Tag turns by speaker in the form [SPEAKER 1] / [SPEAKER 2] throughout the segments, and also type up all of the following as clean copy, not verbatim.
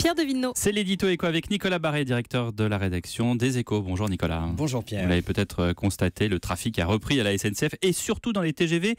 [SPEAKER 1] Pierre Devineau.
[SPEAKER 2] C'est l'édito Éco avec Nicolas Barré, directeur de la rédaction des Échos. Bonjour Nicolas.
[SPEAKER 3] Bonjour Pierre.
[SPEAKER 2] Vous l'avez peut-être constaté, le trafic a repris à la SNCF et surtout dans les TGV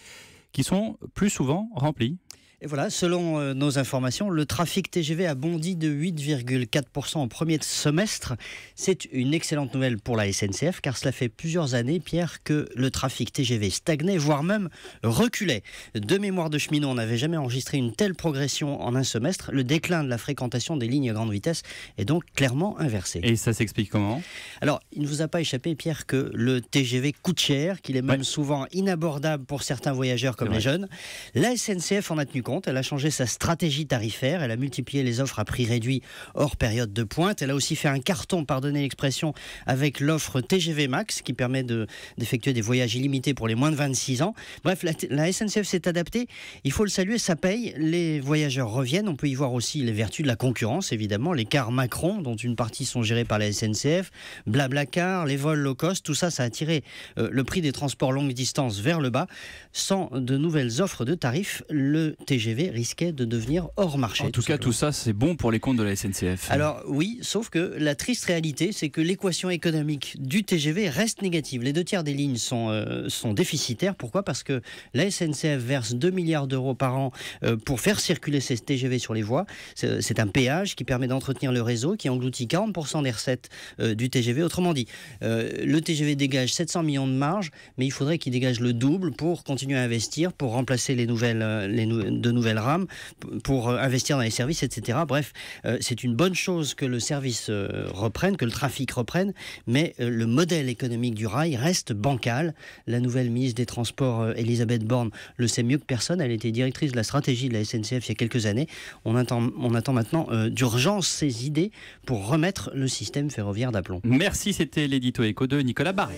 [SPEAKER 2] qui sont plus souvent remplis.
[SPEAKER 3] Et voilà, selon nos informations, le trafic TGV a bondi de 8,4% au premier semestre. C'est une excellente nouvelle pour la SNCF, car cela fait plusieurs années, Pierre, que le trafic TGV stagnait, voire même reculait. De mémoire de cheminot, on n'avait jamais enregistré une telle progression en un semestre. Le déclin de la fréquentation des lignes à grande vitesse est donc clairement inversé.
[SPEAKER 2] Et ça s'explique comment ?
[SPEAKER 3] Alors, il ne vous a pas échappé, Pierre, que le TGV coûte cher, qu'il est même souvent inabordable pour certains voyageurs comme les jeunes. La SNCF en a tenu compte. Elle a changé sa stratégie tarifaire, elle a multiplié les offres à prix réduit hors période de pointe. Elle a aussi fait un carton, pardonnez l'expression, avec l'offre TGV Max qui permet d'effectuer des voyages illimités pour les moins de 26 ans. Bref, la SNCF s'est adaptée. Il faut le saluer, ça paye. Les voyageurs reviennent. On peut y voir aussi les vertus de la concurrence, évidemment. Les cars Macron, dont une partie sont gérés par la SNCF, Blablacar, les vols low cost, tout ça, ça a tiré le prix des transports longue distance vers le bas. Sans de nouvelles offres de tarifs, le TGV risquait de devenir hors marché.
[SPEAKER 2] En tout cas, tout ça, c'est bon pour les comptes de la SNCF.
[SPEAKER 3] Alors oui, sauf que la triste réalité, c'est que l'équation économique du TGV reste négative. Les 2/3 des lignes sont déficitaires. Pourquoi ? Parce que la SNCF verse 2 milliards d'euros par an pour faire circuler ces TGV sur les voies. C'est un péage qui permet d'entretenir le réseau, qui engloutit 40% des recettes du TGV. Autrement dit, le TGV dégage 700 millions de marge, mais il faudrait qu'il dégage le double pour continuer à investir, pour remplacer de nouvelles rames, pour investir dans les services, etc. Bref, c'est une bonne chose que le service reprenne, que le trafic reprenne, mais le modèle économique du rail reste bancal. La nouvelle ministre des Transports, Elisabeth Borne, le sait mieux que personne. Elle était directrice de la stratégie de la SNCF il y a quelques années. On attend maintenant d'urgence ses idées pour remettre le système ferroviaire d'aplomb.
[SPEAKER 2] Merci, c'était l'édito Éco de Nicolas Barré.